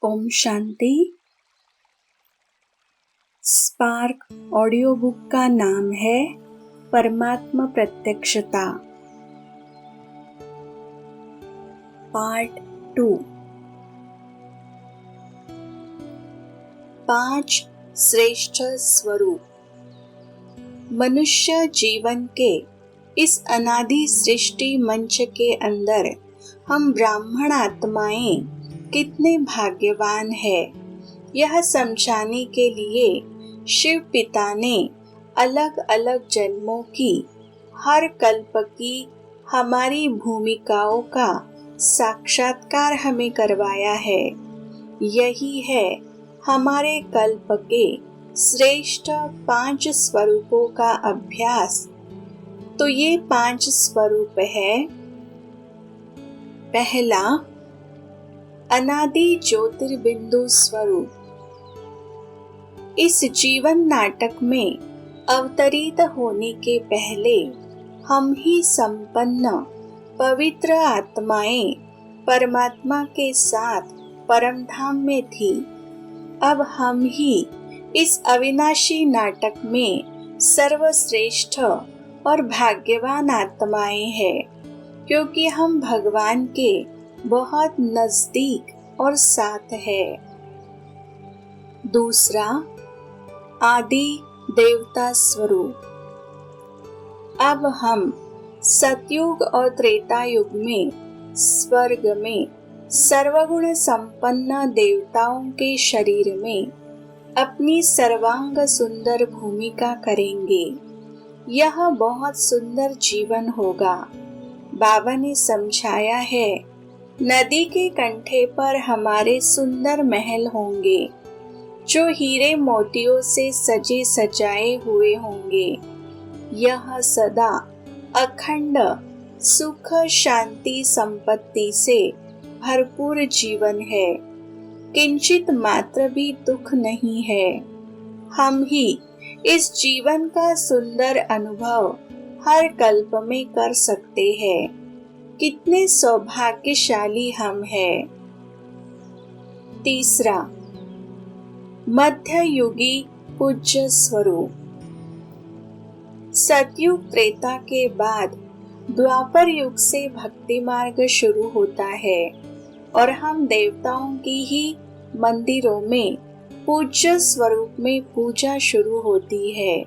Om Shanti. Spark audio book का नाम है परमात्मा प्रत्यक्षता, पार्ट 2। 5 श्रेष्ठ स्वरूप। मनुष्य जीवन के इस अनादि सृष्टि मंच के अंदर हम ब्राह्मण आत्माएं कितने भाग्यवान हैं, यह समझाने के लिए शिव पिता ने अलग अलग जन्मों की हर कल्प की हमारी भूमिकाओं का साक्षात्कार हमें करवाया है। यही है हमारे कल्प के श्रेष्ठ 5 स्वरूपों का अभ्यास। तो ये 5 स्वरूप है। पहला, अनादि ज्योतिर्बिंदु स्वरूप। इस जीवन नाटक में अवतरित होने के पहले हम ही संपन्न पवित्र आत्माएं परमात्मा के साथ परमधाम में थी। अब हम ही इस अविनाशी नाटक में सर्वश्रेष्ठ और भाग्यवान आत्माएं हैं, क्योंकि हम भगवान के बहुत नजदीक और साथ है। दूसरा, आदि देवता स्वरूप। अब हम सतयुग और त्रेता युग में स्वर्ग में सर्वगुण संपन्न देवताओं के शरीर में अपनी सर्वांग सुंदर भूमिका करेंगे। यह बहुत सुंदर जीवन होगा। बाबा ने समझाया है, नदी के कंठे पर हमारे सुंदर महल होंगे, जो हीरे मोतियों से सजे सजाए हुए होंगे। यह सदा अखंड सुख शांति संपत्ति से भरपूर जीवन है। किंचित मात्र भी दुख नहीं है। हम ही इस जीवन का सुंदर अनुभव हर कल्प में कर सकते हैं। कितने सौभाग्यशाली हम हैं। तीसरा, मध्ययुगी पूज्य स्वरूप। सतयुग त्रेता के बाद द्वापर युग से भक्ति मार्ग शुरू होता है और हम देवताओं की ही मंदिरों में पूज्य स्वरूप में पूजा शुरू होती है।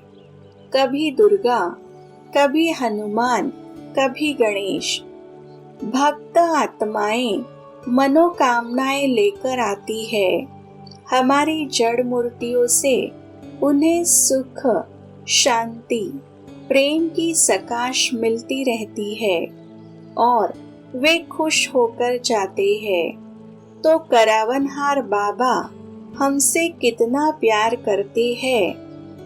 कभी दुर्गा, कभी हनुमान, कभी गणेश। भक्त आत्माएं मनोकामनाएं लेकर आती है। हमारी जड़ मूर्तियों से उन्हें सुख, शांति, प्रेम की सकाश मिलती रहती है और वे खुश होकर जाते हैं। तो करावनहार बाबा हमसे कितना प्यार करते हैं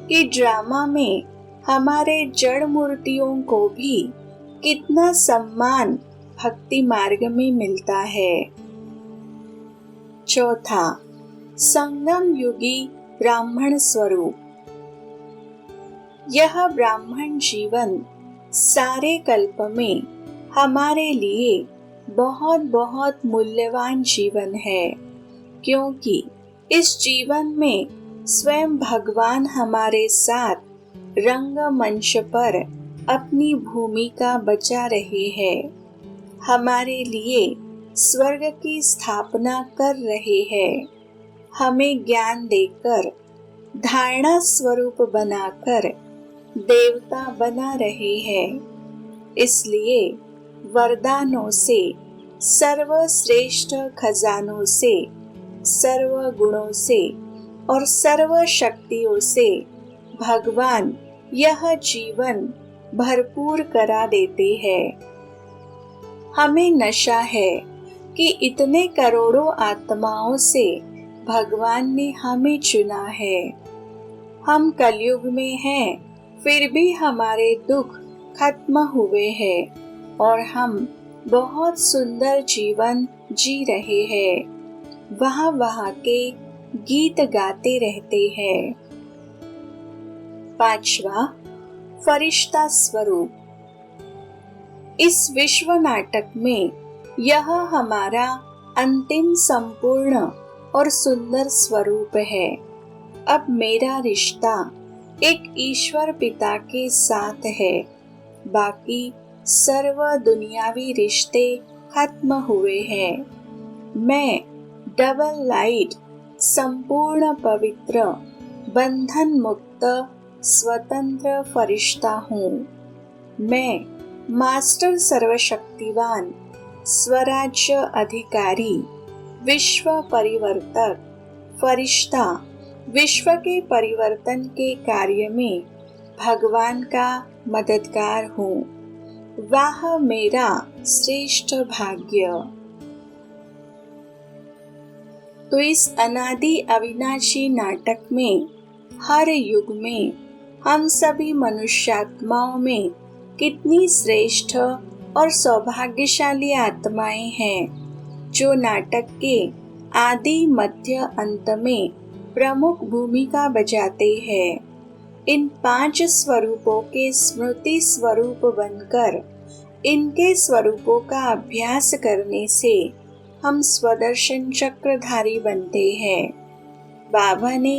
कि ड्रामा में हमारे जड़ मूर्तियों को भी कितना सम्मान भक्ति मार्ग में मिलता है। चौथा, संगम युगी ब्राह्मण स्वरूप। यह ब्राह्मण जीवन सारे कल्प में हमारे लिए बहुत बहुत मूल्यवान जीवन है, क्योंकि इस जीवन में स्वयं भगवान हमारे साथ रंगमंच पर अपनी भूमिका बचा रहे हैं, हमारे लिए स्वर्ग की स्थापना कर रहे हैं, हमें ज्ञान देकर धारणा स्वरूप बनाकर देवता बना रहे हैं। इसलिए वरदानों से, सर्वश्रेष्ठ खजानों से, सर्व गुणों से और सर्व शक्तियों से भगवान यह जीवन भरपूर करा देते हैं। हमें नशा है कि इतने करोड़ों आत्माओं से भगवान ने हमें चुना है। हम कलयुग में हैं, फिर भी हमारे दुख खत्म हुए हैं और हम बहुत सुंदर जीवन जी रहे हैं। वहाँ के गीत गाते रहते हैं। पांचवा, फरिश्ता स्वरूप। इस विश्व नाटक में यह हमारा अंतिम संपूर्ण और सुंदर स्वरूप है। अब मेरा रिश्ता एक ईश्वर पिता के साथ है। बाकी सर्व दुनियावी रिश्ते खत्म हुए हैं। मैं डबल लाइट, संपूर्ण पवित्र, बंधन मुक्त, स्वतंत्र फरिश्ता हूँ। मैं मास्टर सर्वशक्तिवान, स्वराज्य अधिकारी, विश्व परिवर्तक, फरिश्ता, विश्व के परिवर्तन के कार्य में भगवान का मददगार हूँ। वाह मेरा श्रेष्ठ भाग्य। तो इस अनादि अविनाशी नाटक में हर युग में हम सभी मनुष्यात्माओं में कितनी श्रेष्ठ और सौभाग्यशाली आत्माएं हैं जो नाटक के आदि मध्य अंत में प्रमुख भूमिका बजाते हैं। इन 5 स्वरूपों के स्मृति स्वरूप बनकर इनके स्वरूपों का अभ्यास करने से हम स्वदर्शन चक्रधारी बनते हैं। बाबा ने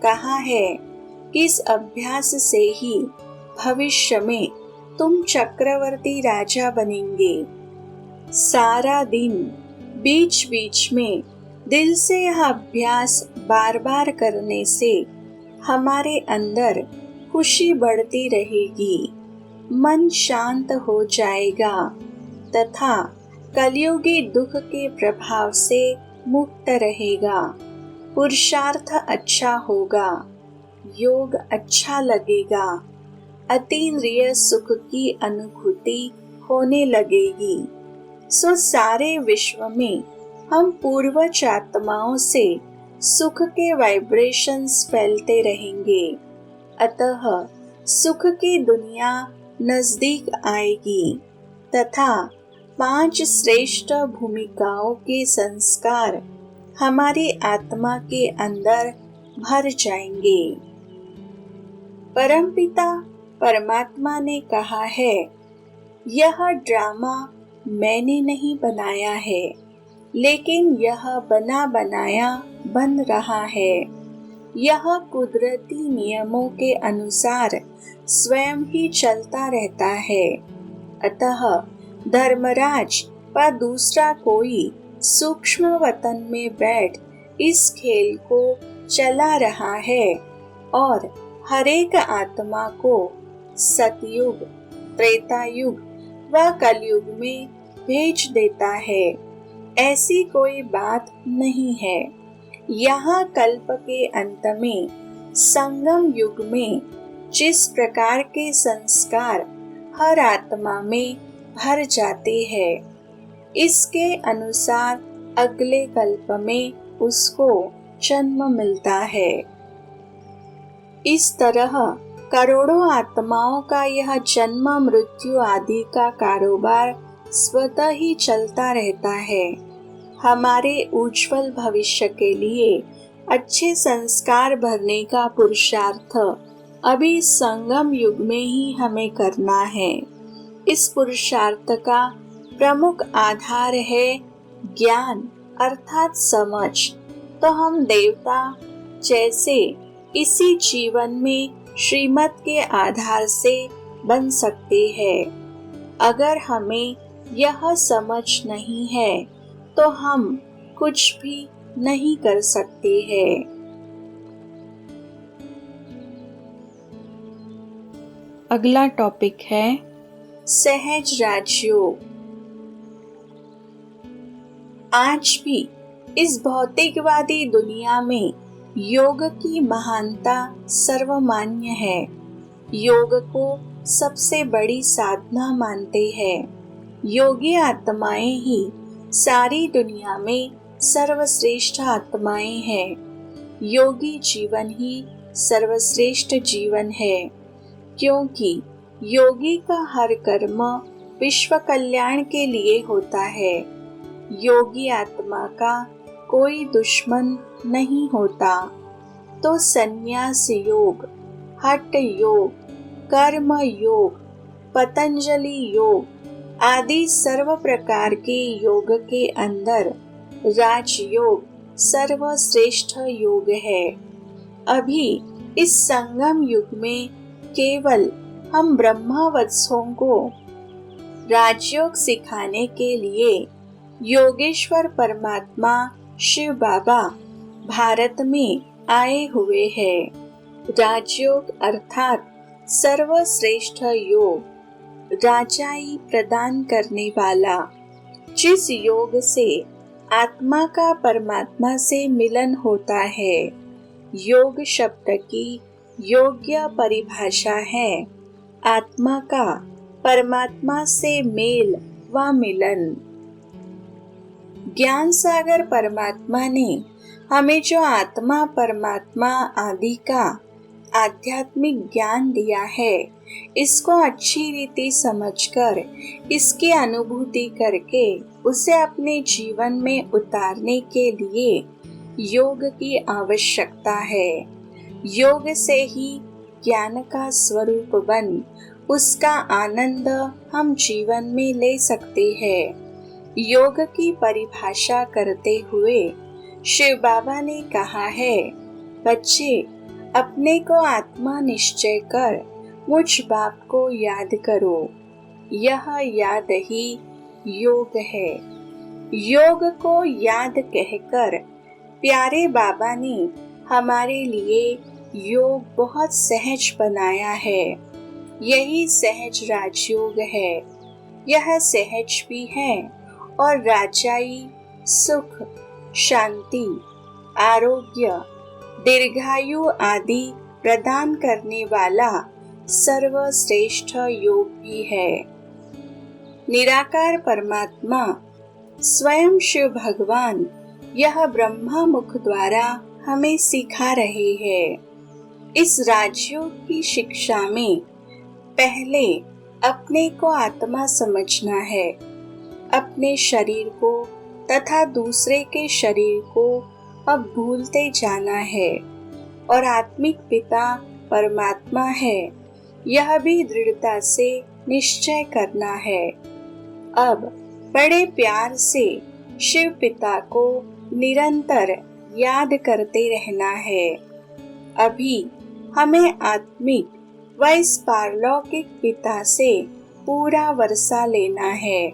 कहा है कि इस अभ्यास से ही भविष्य में तुम चक्रवर्ती राजा बनेंगे। सारा दिन बीच बीच में दिल से यह अभ्यास बार बार करने से हमारे अंदर खुशी बढ़ती रहेगी, मन शांत हो जाएगा तथा कलयुगी दुख के प्रभाव से मुक्त रहेगा। पुरुषार्थ अच्छा होगा, योग अच्छा लगेगा, अतीन्द्रिय सुख की अनुभूति होने लगेगी। सो सारे विश्व में हम पूर्वज आत्माओं से सुख के वाइब्रेशंस फैलते रहेंगे। अतः सुख की दुनिया नजदीक आएगी तथा 5 श्रेष्ठ भूमिकाओं के संस्कार हमारी आत्मा के अंदर भर जाएंगे। परमपिता परमात्मा ने कहा है, यह ड्रामा मैंने नहीं बनाया है, लेकिन यह बना बनाया बन रहा है। यह कुदरती नियमों के अनुसार स्वयं ही चलता रहता है। अतः धर्मराज व दूसरा कोई सूक्ष्म वतन में बैठ इस खेल को चला रहा है और हरेक आत्मा को सतयुग, त्रेतायुग व कलयुग में भेज देता है। ऐसी कोई बात नहीं है। यहाँ कल्प के अंत में संगम युग में जिस प्रकार के संस्कार हर आत्मा में भर जाते हैं, इसके अनुसार अगले कल्प में उसको जन्म मिलता है। इस तरह करोड़ों आत्माओं का यह जन्म मृत्यु आदि का कारोबार स्वतः ही चलता रहता है। हमारे उज्जवल भविष्य के लिए अच्छे संस्कार भरने का पुरुषार्थ अभी संगम युग में ही हमें करना है। इस पुरुषार्थ का प्रमुख आधार है ज्ञान अर्थात समझ। तो हम देवता जैसे इसी जीवन में श्रीमत के आधार से बन सकते हैं। अगर हमें यह समझ नहीं है तो हम कुछ भी नहीं कर सकते हैं। अगला टॉपिक है सहज राजयोग। आज भी इस भौतिकवादी दुनिया में योग की महानता सर्वमान्य है। योग को सबसे बड़ी साधना मानते हैं। योगी आत्माएं ही सारी दुनिया में सर्वश्रेष्ठ आत्माएं हैं। योगी जीवन ही सर्वश्रेष्ठ जीवन है, क्योंकि योगी का हर कर्म विश्व कल्याण के लिए होता है। योगी आत्मा का कोई दुश्मन नहीं होता। तो संन्यास योग, हठ योग, कर्म योग, पतंजलि योग आदि सर्व प्रकार के योग के अंदर राजयोग सर्वश्रेष्ठ योग है। अभी इस संगम युग में केवल हम ब्रह्मवत्सों को राजयोग सिखाने के लिए योगेश्वर परमात्मा शिव बाबा भारत में आए हुए हैं। राजयोग अर्थात सर्वश्रेष्ठ योग, राजाई प्रदान करने वाला, जिस योग से आत्मा का परमात्मा से मिलन होता है। योग शब्द की योग्य परिभाषा है आत्मा का परमात्मा से मेल व मिलन। ज्ञान सागर परमात्मा ने हमें जो आत्मा परमात्मा आदि का आध्यात्मिक ज्ञान दिया है, इसको अच्छी रीति समझकर इसकी अनुभूति करके उसे अपने जीवन में उतारने के लिए योग की आवश्यकता है। योग से ही ज्ञान का स्वरूप बन उसका आनंद हम जीवन में ले सकते हैं। योग की परिभाषा करते हुए शिव बाबा ने कहा है, बच्चे अपने को आत्मा निश्चय कर मुझ बाप को याद करो, यह याद ही योग है। योग को याद कहकर प्यारे बाबा ने हमारे लिए योग बहुत सहज बनाया है। यही सहज राजयोग है। यह सहज भी है और राजाई सुख, शांति, आरोग्य, दीर्घायु आदि प्रदान करने वाला सर्वश्रेष्ठ योग भी है। निराकार परमात्मा स्वयं शिव भगवान यह ब्रह्मा मुख द्वारा हमें सिखा रहे हैं। इस राजयोग की शिक्षा में पहले अपने को आत्मा समझना है, अपने शरीर को तथा दूसरे के शरीर को अब भूलते जाना है और आत्मिक पिता परमात्मा है, यह भी दृढ़ता से निश्चय करना है। अब बड़े प्यार से शिव पिता को निरंतर याद करते रहना है। अभी हमें आत्मिक व इस पारलौकिक पिता से पूरा वर्षा लेना है,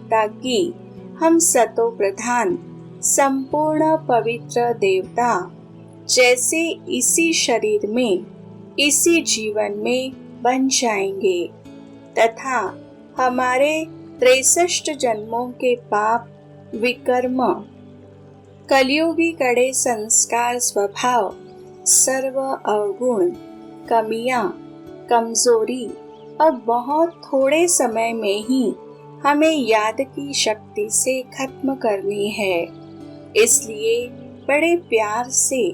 ताकि हम सतो प्रधान संपूर्ण पवित्र देवता जैसे इसी शरीर में, इसी जीवन में बन जाएंगे तथा हमारे 63 जन्मों के पाप, विकर्म, कलियुगी कड़े संस्कार, स्वभाव, सर्व अवगुण, कमियां, कमजोरी अब बहुत थोड़े समय में ही हमें याद की शक्ति से खत्म करनी है। इसलिए बड़े प्यार से,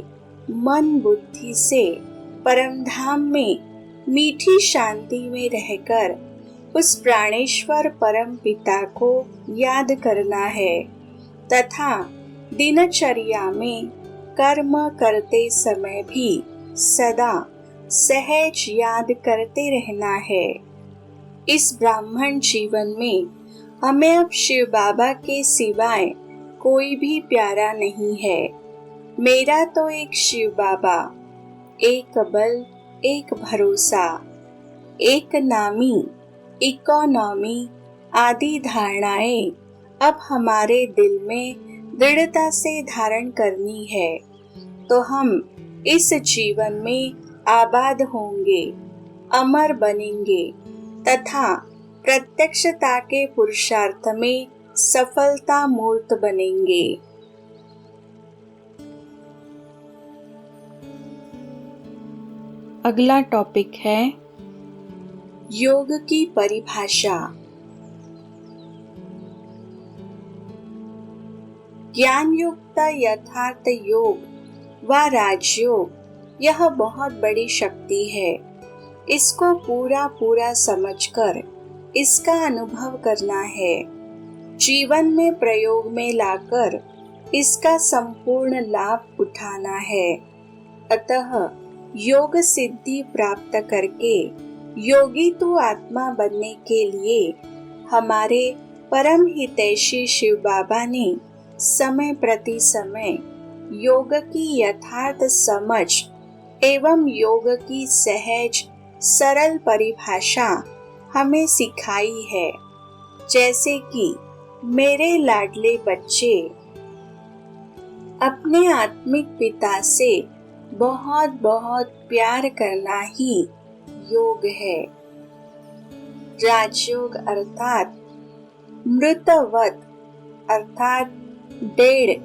मन बुद्धि से परमधाम में मीठी शांति में रहकर उस प्राणेश्वर परम पिता को याद करना है तथा दिनचर्या में कर्म करते समय भी सदा सहज याद करते रहना है। इस ब्राह्मण जीवन में हमें अब शिव बाबा के सिवाय कोई भी प्यारा नहीं है। मेरा तो एक शिव बाबा, एक बल, एक भरोसा, एक नामी, इकोनॉमी आदि धारणाएं अब हमारे दिल में दृढ़ता से धारण करनी है, तो हम इस जीवन में आबाद होंगे, अमर बनेंगे तथा प्रत्यक्षता के पुरुषार्थ में सफलता मूर्त बनेंगे। अगला टॉपिक है योग की परिभाषा। ज्ञान युक्त यथार्थ योग व राजयोग यह बहुत बड़ी शक्ति है। इसको पूरा पूरा समझकर इसका अनुभव करना है, जीवन में प्रयोग में लाकर इसका संपूर्ण लाभ उठाना है। अतः योग सिद्धि प्राप्त करके योगी तू आत्मा बनने के लिए हमारे परम हितैषी शिव बाबा ने समय प्रति समय योग की यथार्थ समझ एवं योग की सहज सरल परिभाषा हमें सिखाई है। जैसे कि मेरे लाडले बच्चे, अपने आत्मिक पिता से बहुत बहुत प्यार करना ही योग है। राजयोग अर्थात मृतवत अर्थात डेढ़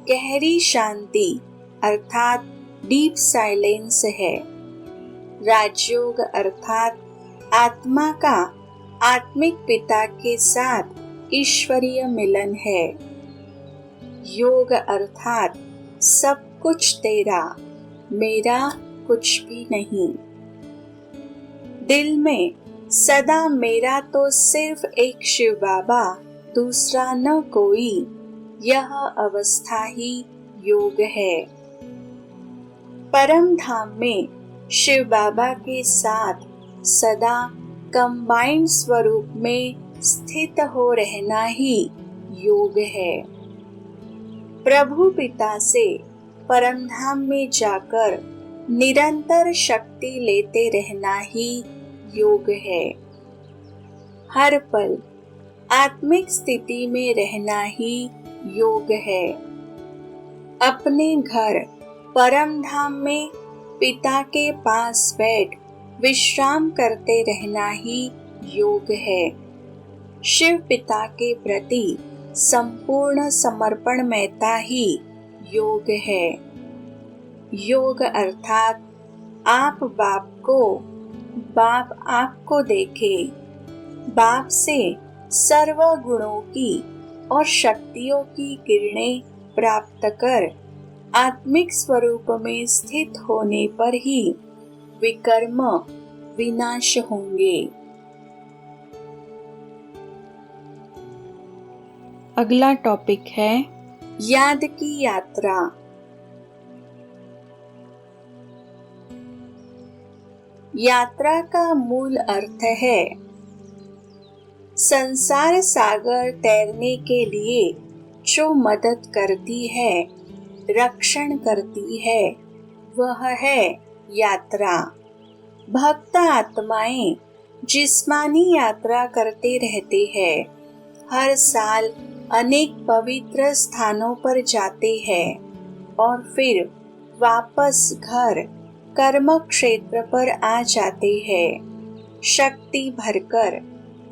गहरी शांति अर्थात डीप साइलेंस है। राजयोग अर्थात आत्मा का आत्मिक पिता के साथ ईश्वरीय मिलन है। योग अर्थात सब कुछ तेरा, मेरा कुछ भी नहीं। दिल में सदा मेरा तो सिर्फ एक शिव बाबा, दूसरा न कोई, यह अवस्था ही योग है। परम धाम में शिव बाबा के साथ सदा कंबाइंड स्वरूप में स्थित हो रहना ही योग है। प्रभु पिता से परमधाम में जाकर निरंतर शक्ति लेते रहना ही योग है। हर पल आत्मिक स्थिति में रहना ही योग है। अपने घर परमधाम में पिता के पास बैठ विश्राम करते रहना ही योग है। शिव पिता के प्रति संपूर्ण समर्पणमयता ही योग है। योग अर्थात आप बाप को, बाप आपको देखे, बाप से सर्व गुणों की और शक्तियों की किरणें प्राप्त कर आत्मिक स्वरूप में स्थित होने पर ही विकर्म विनाश होंगे। अगला टॉपिक है याद की यात्रा। यात्रा का मूल अर्थ है संसार सागर तैरने के लिए जो मदद करती है, रक्षण करती है, वह है यात्रा। भक्त आत्माएं जिस्मानी यात्रा करते रहते हैं। हर साल अनेक पवित्र स्थानों पर जाते हैं और फिर वापस घर कर्म क्षेत्र पर आ जाते हैं। शक्ति भरकर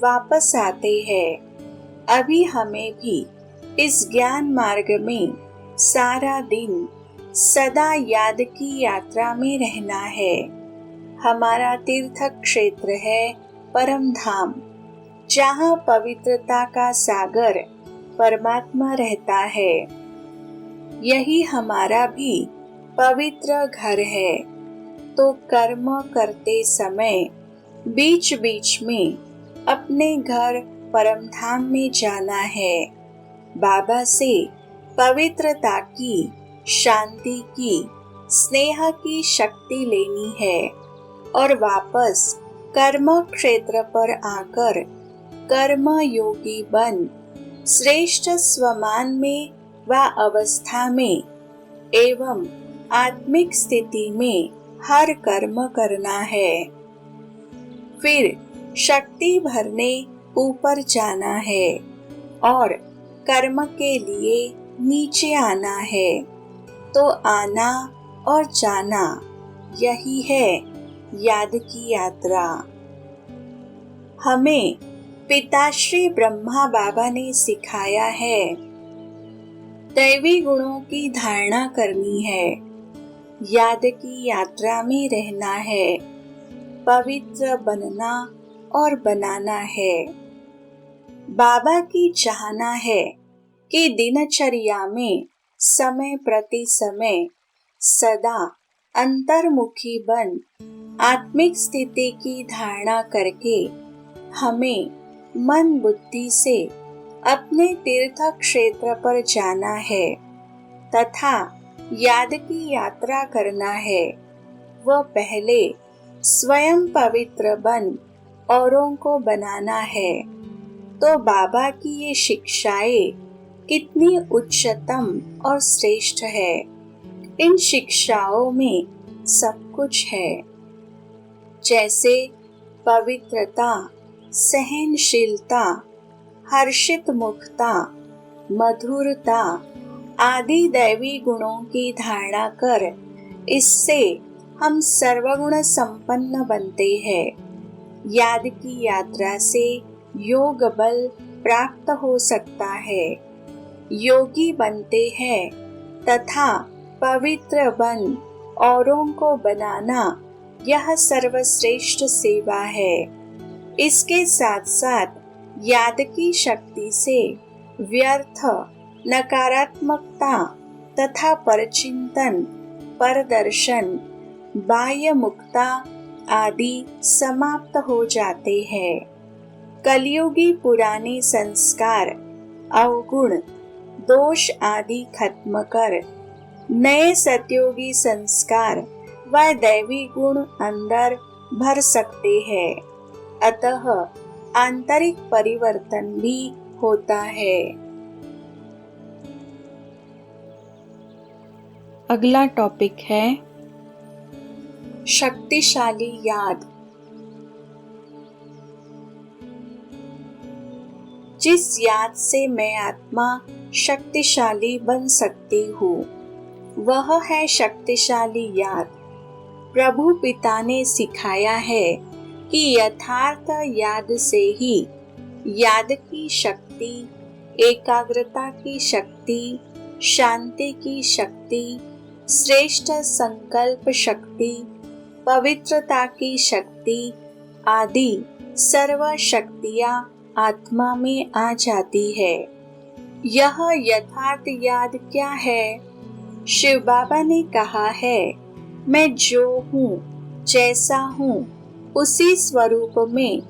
वापस आते हैं। अभी हमें भी इस ज्ञान मार्ग में सारा दिन सदा याद की यात्रा में रहना है। हमारा तीर्थ क्षेत्र है परम धाम, जहाँ पवित्रता का सागर परमात्मा रहता है। यही हमारा भी पवित्र घर है। तो कर्म करते समय बीच बीच में अपने घर परमधाम में जाना है। बाबा से पवित्रता की, शांति की, स्नेह की शक्ति लेनी है और वापस कर्म क्षेत्र पर आकर कर्म योगी बन श्रेष्ठ स्वमान में व अवस्था में एवं आत्मिक स्थिति में हर कर्म करना है। फिर शक्ति भरने ऊपर जाना है और कर्म के लिए नीचे आना है। तो आना और जाना यही है याद की यात्रा। हमें पिताश्री ब्रह्मा बाबा ने सिखाया है दैवी गुणों की धारणा करनी है, याद की यात्रा में रहना है, पवित्र बनना और बनाना है। बाबा की चाहना है कि दिनचर्या में समय प्रति समय सदा अंतर्मुखी बन आत्मिक स्थिति की धारणा करके हमें मन बुद्धि से अपने तीर्थ क्षेत्र पर जाना है तथा याद की यात्रा करना है। वह पहले स्वयं पवित्र बन औरों को बनाना है। तो बाबा की ये शिक्षाएं कितनी उच्चतम और श्रेष्ठ है। इन शिक्षाओं में सब कुछ है, जैसे पवित्रता, सहनशीलता, हर्षित मुखता, मधुरता आदि दैवी गुणों की धारणा कर इससे हम सर्वगुण संपन्न बनते हैं। याद की यात्रा से योग बल प्राप्त हो सकता है। योगी बनते हैं तथा पवित्र बन औरों को बनाना यह सर्वश्रेष्ठ सेवा है। इसके साथ साथ याद की शक्ति से व्यर्थ, नकारात्मकता तथा परचिंतन, परदर्शन, बाह्य मुक्ता आदि समाप्त हो जाते हैं। कलयुगी पुराने संस्कार, अवगुण, दोष आदि खत्म कर नए सतयोगी संस्कार व दैवी गुण अंदर भर सकते हैं। अतः आंतरिक परिवर्तन भी होता है। अगला टॉपिक है शक्तिशाली याद। जिस याद से मैं आत्मा शक्तिशाली बन सकती हूँ वह है शक्तिशाली याद। प्रभु पिता ने सिखाया है कि यथार्थ याद से ही याद की शक्ति, एकाग्रता की शक्ति, शांति की शक्ति, श्रेष्ठ संकल्प शक्ति, पवित्रता की शक्ति आदि सर्व शक्तियाँ आत्मा में आ जाती है। यह यथार्थ याद क्या है? शिव बाबा ने कहा है, मैं जो हूँ, जैसा हूँ, उसी स्वरूप में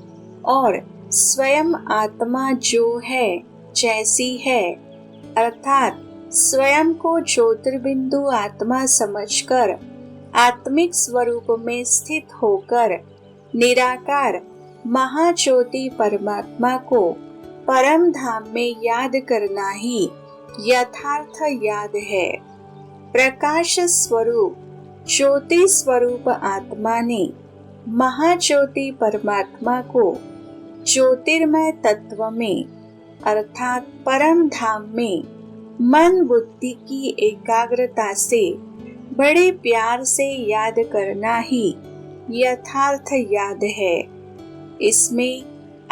और स्वयं आत्मा जो है, जैसी है, अर्थात स्वयं को ज्योतिर्बिंदु आत्मा समझकर आत्मिक स्वरूप में स्थित होकर निराकार महाज्योति परमात्मा को परम धाम में याद करना ही यथार्थ याद है। प्रकाश स्वरूप ज्योति स्वरूप आत्मा ने महाज्योति परमात्मा को ज्योतिर्मय तत्व में अर्थात परम धाम में मन बुद्धि की एकाग्रता से बड़े प्यार से याद करना ही यथार्थ याद है। इसमें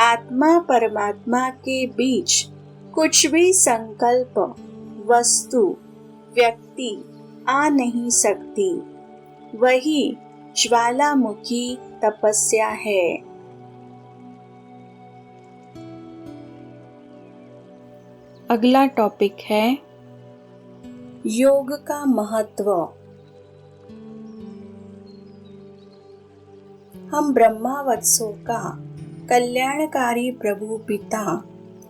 आत्मा परमात्मा के बीच कुछ भी संकल्प, वस्तु, व्यक्ति आ नहीं सकती। वही ज्वालामुखी तपस्या है। अगला टॉपिक है योग का महत्व। हम ब्रह्मावत्सों का कल्याणकारी प्रभु पिता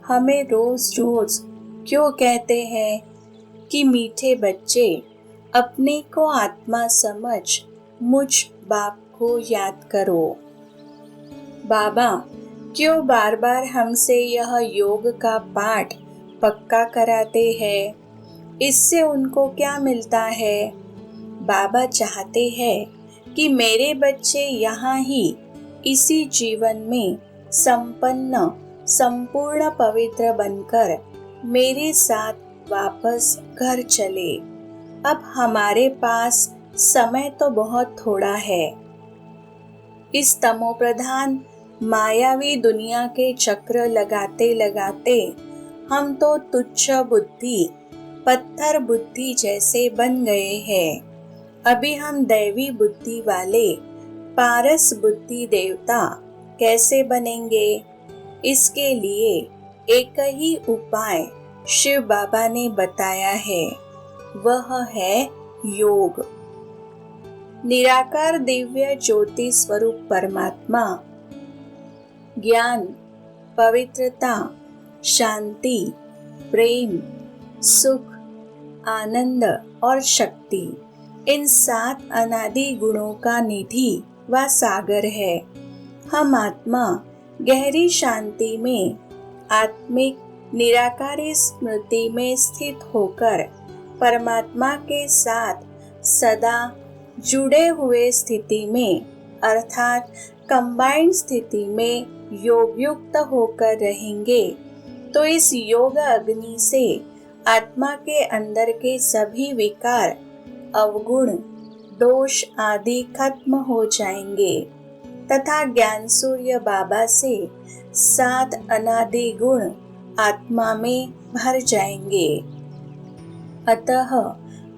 हमें रोज रोज क्यों कहते हैं कि मीठे बच्चे अपने को आत्मा समझ मुझ बाप को याद करो। बाबा क्यों बार बार हमसे यह योग का पाठ पक्का कराते हैं? इससे उनको क्या मिलता है? बाबा चाहते हैं कि मेरे बच्चे यहाँ ही इसी जीवन में संपन्न, संपूर्ण पवित्र बनकर मेरे साथ वापस घर चले। अब हमारे पास समय तो बहुत थोड़ा है। इस तमोप्रधान मायावी दुनिया के चक्र लगाते लगाते हम तो तुच्छ बुद्धि, पत्थर बुद्धि जैसे बन गए हैं। अभी हम दैवी बुद्धि वाले पारस बुद्धि देवता कैसे बनेंगे? इसके लिए एक ही उपाय शिव बाबा ने बताया है, वह है योग। निराकार दिव्य ज्योति स्वरूप परमात्मा ज्ञान, पवित्रता, शांति, प्रेम, सुख, आनंद और शक्ति, इन 7 अनादि गुणों का निधि व सागर है। हम आत्मा गहरी शांति में, आत्मिक निराकारी स्मृति में स्थित होकर परमात्मा के साथ सदा जुड़े हुए स्थिति में अर्थात कंबाइंड स्थिति में योग युक्त होकर रहेंगे तो इस योग अग्नि से आत्मा के अंदर के सभी विकार, अवगुण, दोष आदि खत्म हो जाएंगे तथा ज्ञान सूर्य बाबा से 7 अनादि गुण आत्मा में भर जाएंगे। अतः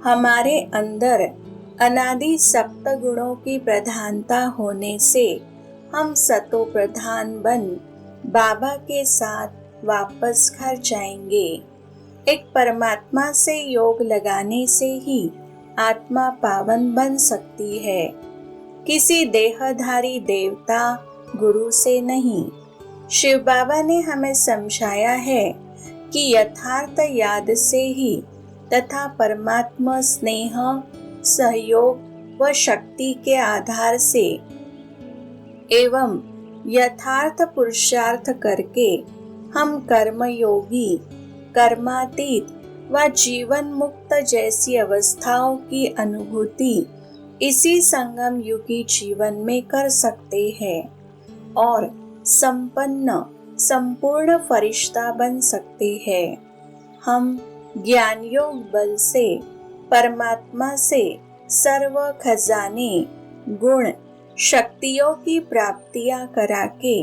हमारे अंदर अनादि सप्त गुणों की प्रधानता होने से हम सतो प्रधान बन बाबा के साथ वापस घर जाएंगे। एक परमात्मा से योग लगाने से ही आत्मा पावन बन सकती है, किसी देहधारी देवता गुरु से नहीं। शिव बाबा ने हमें समझाया है कि यथार्थ याद से ही तथा परमात्मा स्नेह, सहयोग व शक्ति के आधार से एवं यथार्थ पुरुषार्थ करके हम कर्मयोगी, कर्मातीत व जीवन मुक्त जैसी अवस्थाओं की अनुभूति इसी संगम युगी जीवन में कर सकते हैं और संपन्न संपूर्ण फरिश्ता बन सकते हैं। हम ज्ञान योग बल से परमात्मा से सर्व खजाने, गुण, शक्तियों की प्राप्तियां करा के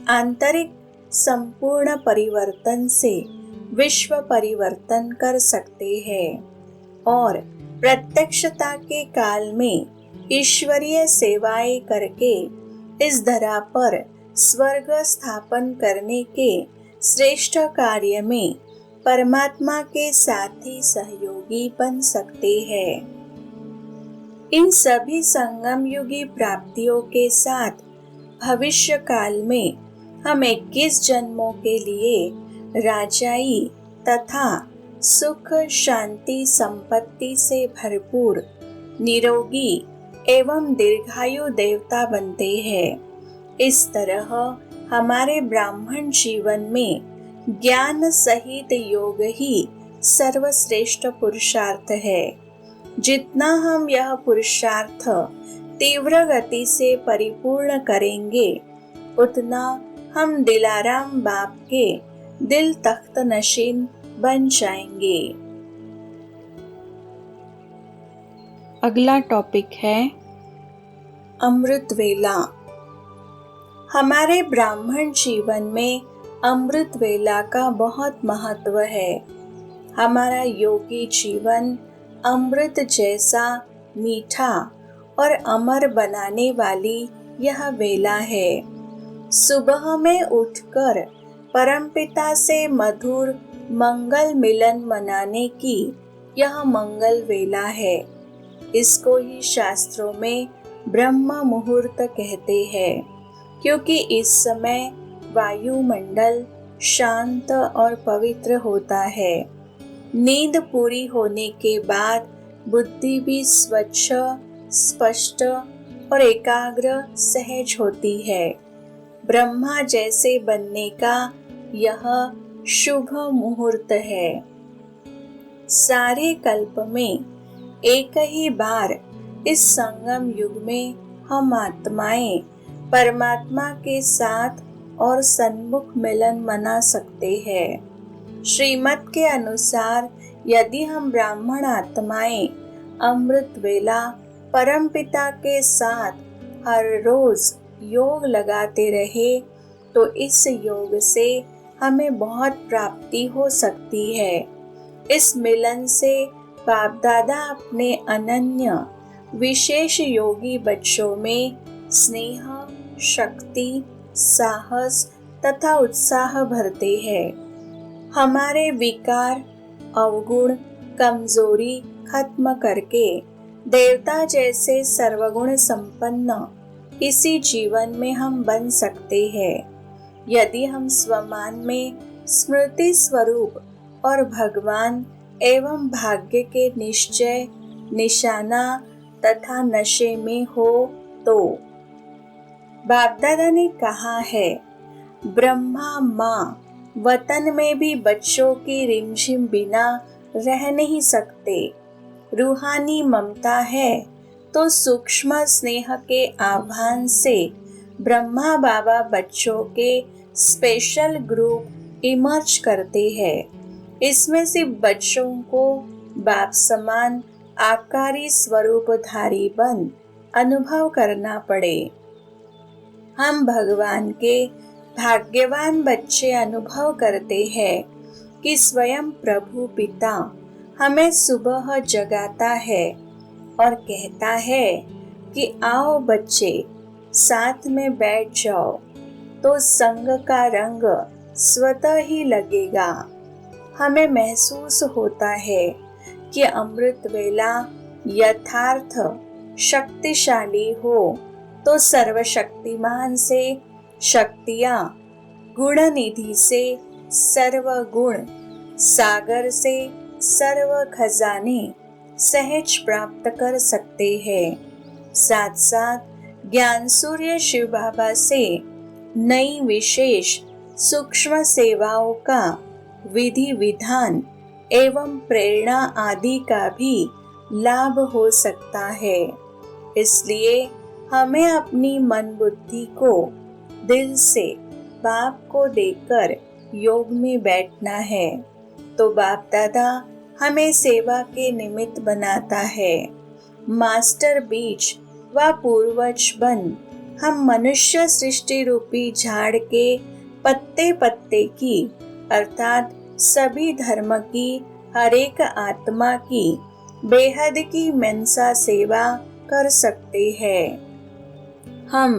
आंतरिक संपूर्ण परिवर्तन से विश्व परिवर्तन कर सकते हैं और प्रत्यक्षता के काल में ईश्वरीय सेवाएं करके इस धरा पर स्वर्ग स्थापन करने के श्रेष्ठ कार्य में परमात्मा के साथी सहयोगी बन सकते हैं। इन सभी संगम युगी प्राप्तियों के साथ भविष्य काल में हम 21 जन्मों के लिए राजाई तथा सुख, शांति, संपत्ति से भरपूर निरोगी एवं दीर्घायु देवता बनते हैं। इस तरह हमारे ब्राह्मण जीवन में ज्ञान सहित योग ही सर्वश्रेष्ठ पुरुषार्थ है। जितना हम यह पुरुषार्थ तीव्र गति से परिपूर्ण करेंगे उतना हम दिलाराम बाप के दिल तख्त नशीन बन जाएंगे। अगला टॉपिक है अमृत वेला। हमारे ब्राह्मण जीवन में अमृत वेला का बहुत महत्व है। हमारा योगी जीवन अमृत जैसा मीठा और अमर बनाने वाली यह वेला है। सुबह में उठकर परमपिता से मधुर मंगल मिलन मनाने की यह मंगल वेला है। इसको ही शास्त्रों में ब्रह्म मुहूर्त कहते हैं, क्योंकि इस समय वायुमंडल शांत और पवित्र होता है। नींद पूरी होने के बाद बुद्धि भी स्वच्छ, स्पष्ट और एकाग्र सहज होती है। ब्रह्मा जैसे बनने का यह शुभ मुहूर्त है। सारे कल्प में एक ही बार इस संगम युग में हम आत्माएं परमात्मा के साथ और सन्मुख मिलन मना सकते हैं। श्रीमत के अनुसार यदि हम ब्राह्मण आत्माएं अमृत वेला परमपिता के साथ हर रोज योग लगाते रहे तो इस योग से हमें बहुत प्राप्ति हो सकती है। इस मिलन से बाप दादा अपने अनन्य विशेष योगी बच्चों में स्नेह, शक्ति, साहस तथा उत्साह भरते हैं। हमारे विकार, अवगुण, कमजोरी खत्म करके देवता जैसे सर्वगुण संपन्न इसी जीवन में हम बन सकते हैं यदि हम स्वमान में स्मृति स्वरूप और भगवान एवं भाग्य के निश्चय, निशाना तथा नशे में हो तो। बाप दादा ने कहा है, ब्रह्मा माँ वतन में भी बच्चों की रिमझिम बिना रह नहीं सकते। रूहानी ममता है तो सूक्ष्म स्नेह के आह्वान से ब्रह्मा बाबा बच्चों के स्पेशल ग्रुप इमर्ज करते हैं। इसमें सिर्फ बच्चों को बाप समान आकारी स्वरूपधारी बन अनुभव करना पड़े। हम भगवान के भाग्यवान बच्चे अनुभव करते हैं कि स्वयं प्रभु पिता हमें सुबह जगाता है और कहता है कि आओ बच्चे साथ में बैठ जाओ, तो संग का रंग स्वतः ही लगेगा। हमें महसूस होता है कि अमृत वेला यथार्थ शक्तिशाली हो तो सर्वशक्तिमान से शक्तियाँ, गुण निधि से सर्व गुण, सागर से सर्व खजाने सहज प्राप्त कर सकते हैं। साथ साथ ज्ञान सूर्य शिव बाबा से नई विशेष सूक्ष्म सेवाओं का विधि विधान एवं प्रेरणा आदि का भी लाभ हो सकता है। इसलिए हमें अपनी मन बुद्धि को दिल से बाप को देकर योग में बैठना है, तो बाप दादा हमें सेवा के निमित्त बनाता है। मास्टर बीज व पूर्वज बन हम मनुष्य सृष्टि रूपी झाड़ के पत्ते पत्ते की अर्थात सभी धर्म की, हर एक आत्मा की बेहद की मनसा सेवा कर सकते हैं। हम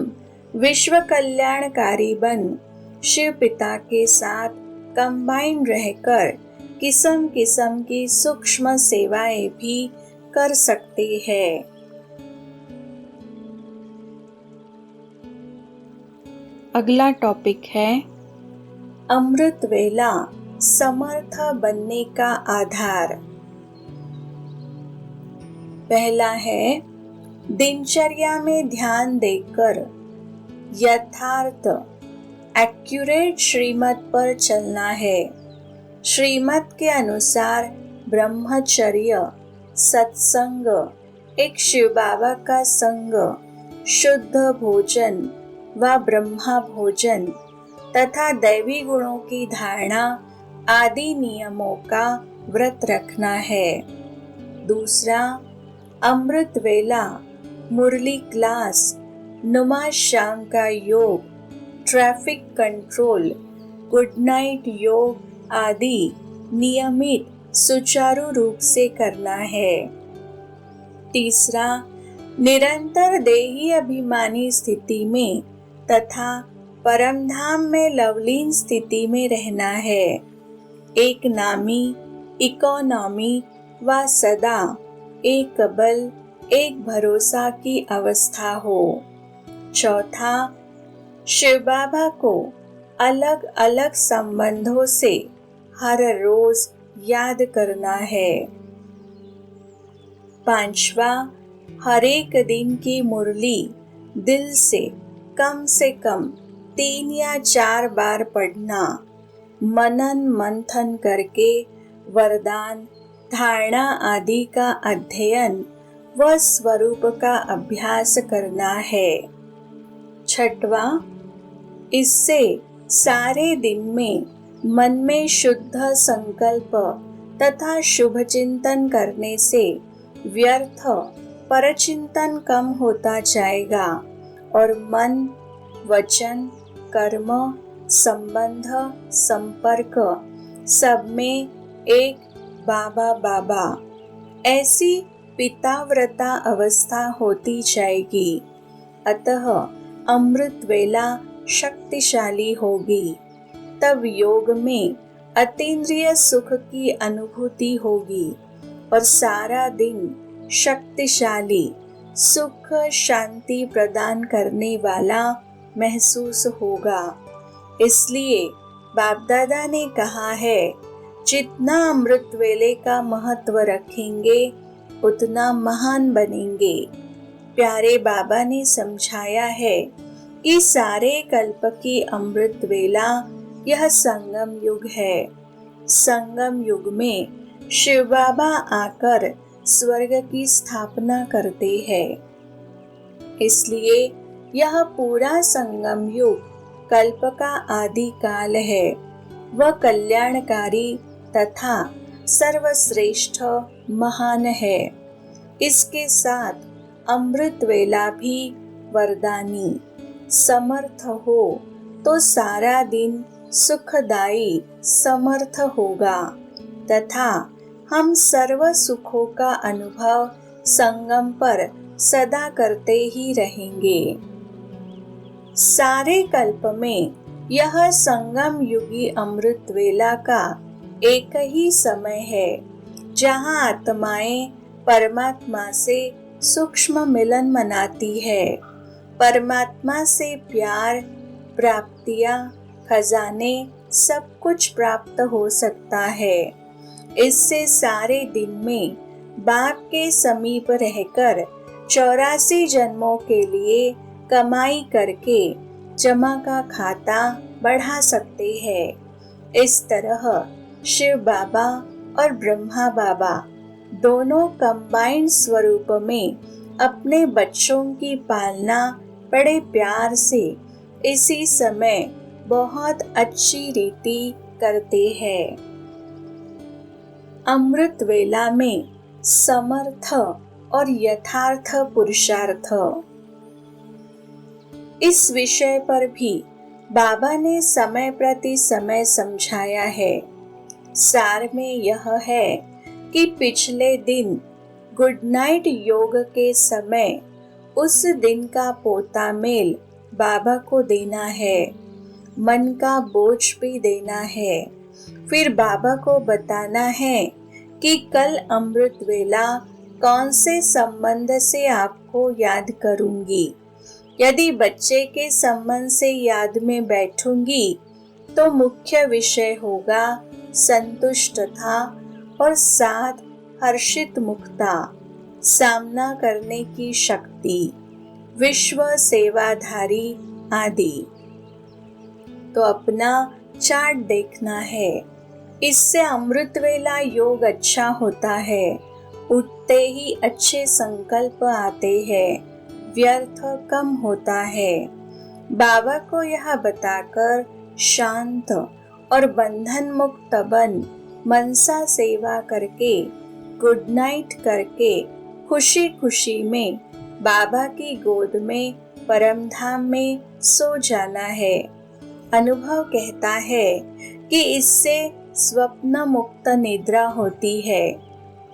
विश्व कल्याणकारी बन शिव पिता के साथ कंबाइन रहकर किस्म किस्म की सूक्ष्म सेवाएं भी कर सकते हैं। अगला टॉपिक है अमृत वेला समर्थ बनने का आधार। पहला है दिनचर्या में ध्यान देकर यथार्थ एक्यूरेट श्रीमत पर चलना है। श्रीमत के अनुसार ब्रह्मचर्य, सत्संग, एक शिव बाबा का संग, शुद्ध भोजन व ब्रह्मा भोजन तथा दैवी गुणों की धारणा आदि नियमों का व्रत रखना है। दूसरा, अमृत वेला, मुरली क्लास, नुमा शाम का योग, ट्रैफिक कंट्रोल, गुड नाइट योग आदि नियमित सुचारू रूप से करना है। तीसरा, निरंतर देही अभिमानी स्थिति में तथा परमधाम में लवलीन स्थिति में रहना है। एक नामी, इकोनॉमी व सदा एक बल, एक भरोसा की अवस्था हो। चौथा, शिव बाबा को अलग अलग संबंधों से हर रोज याद करना है। पांचवा, हर एक दिन की मुरली दिल से कम 3 या 4 बार पढ़ना, मनन मंथन करके वरदान, धारणा आदि का अध्ययन व स्वरूप का अभ्यास करना है। छठवा, इससे सारे दिन में मन में शुद्ध संकल्प तथा शुभ चिंतन करने से व्यर्थ परचिंतन कम होता जाएगा और मन, वचन, कर्म, संबंध, संपर्क सब में एक बाबा बाबा ऐसी पिताव्रता अवस्था होती जाएगी। अतः अमृत वेला शक्तिशाली होगी। तब योग में अतीन्द्रिय सुख की अनुभूति होगी और सारा दिन शक्तिशाली सुख शांति प्रदान करने वाला महसूस होगा। इसलिए बाप दादा ने कहा है, जितना अमृत वेले का महत्व रखेंगे उतना महान बनेंगे। प्यारे बाबा ने समझाया है कि सारे कल्प की अमृत वेला यह संगम युग है। संगम युग में शिव बाबा आकर स्वर्ग की स्थापना करते हैं। इसलिए यह पूरा संगम युग कल्प का आदि काल है। वह कल्याणकारी तथा सर्वश्रेष्ठ महान है। इसके साथ अमृत वेला भी वरदानी। समर्थ हो तो सारा दिन सुखदायी समर्थ होगा तथा हम सर्व सुखों का अनुभव संगम पर सदा करते ही रहेंगे। सारे कल्प में यह संगम युगी अमृत वेला का एक ही समय है, जहाँ आत्माएं परमात्मा से सूक्ष्म मिलन मनाती है। परमात्मा से प्यार, प्राप्तियां, खजाने सब कुछ प्राप्त हो सकता है। इससे सारे दिन में बाप के समीप रहकर 84 जन्मों के लिए कमाई करके जमा का खाता बढ़ा सकते हैं। इस तरह शिव बाबा और ब्रह्मा बाबा दोनों कंबाइंड स्वरूप में अपने बच्चों की पालना बड़े प्यार से इसी समय बहुत अच्छी रीति करते हैं। अमृत वेला में समर्थ और यथार्थ पुरुषार्थ। इस विषय पर भी बाबा ने समय प्रति समय समझाया है। सार में यह है कि पिछले दिन गुड नाइट योग के समय उस दिन का पोता मेल बाबा को देना है। मन का बोझ भी देना है। फिर बाबा को बताना है कि कल अमृत वेला कौन से संबंध से आपको याद करूंगी। यदि बच्चे के संबंध से याद में बैठूंगी तो मुख्य विषय होगा संतुष्टता और साथ हर्षित मुक्ता, सामना करने की शक्ति, विश्व सेवाधारी आदि। तो अपना चार्ट देखना है। इससे अमृत वेला योग अच्छा होता है। उठते ही अच्छे संकल्प आते हैं, व्यर्थ कम होता है। बाबा को यह बताकर शांत और बंधन मुक्त बन मनसा सेवा करके गुड नाइट करके खुशी खुशी में बाबा की गोद में परमधाम में सो जाना है। अनुभव कहता है कि इससे स्वप्न मुक्त निद्रा होती है।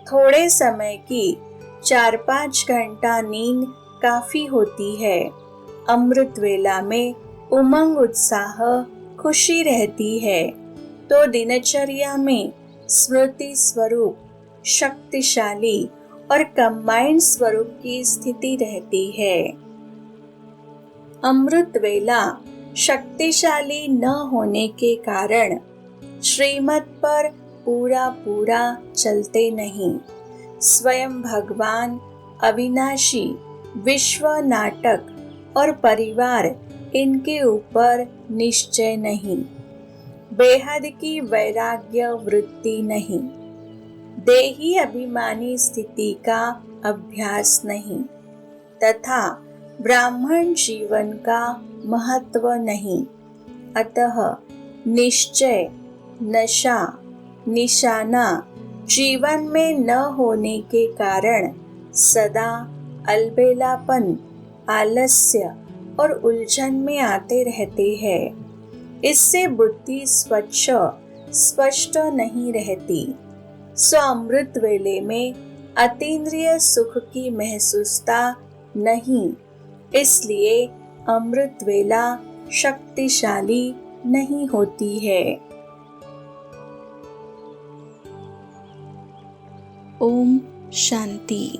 थोड़े समय की 4-5 घंटा नींद काफी होती है। अमृत वेला में उमंग उत्साह खुशी रहती है तो दिनचर्या में स्मृति स्वरूप शक्तिशाली और कंबाइंड स्वरूप की स्थिति रहती है। अमृत वेला शक्तिशाली न होने के कारण श्रीमत पर पूरा चलते नहीं। स्वयं भगवान अविनाशी विश्व नाटक और परिवार इनके ऊपर निश्चय नहीं। बेहद की वैराग्य वृत्ति नहीं। देही अभिमानी स्थिति का अभ्यास नहीं तथा ब्राह्मण जीवन का महत्व नहीं। अतः निश्चय, नशा, निशाना जीवन में न होने के कारण सदा अलबेलापन, आलस्य और उलझन में आते रहते हैं। इससे बुद्धि स्वच्छ स्पष्ट नहीं रहती। सो अमृत वेले में अतीन्द्रिय सुख की महसूसता नहीं। इसलिए अमृत वेला शक्तिशाली नहीं होती है। ओम शांति।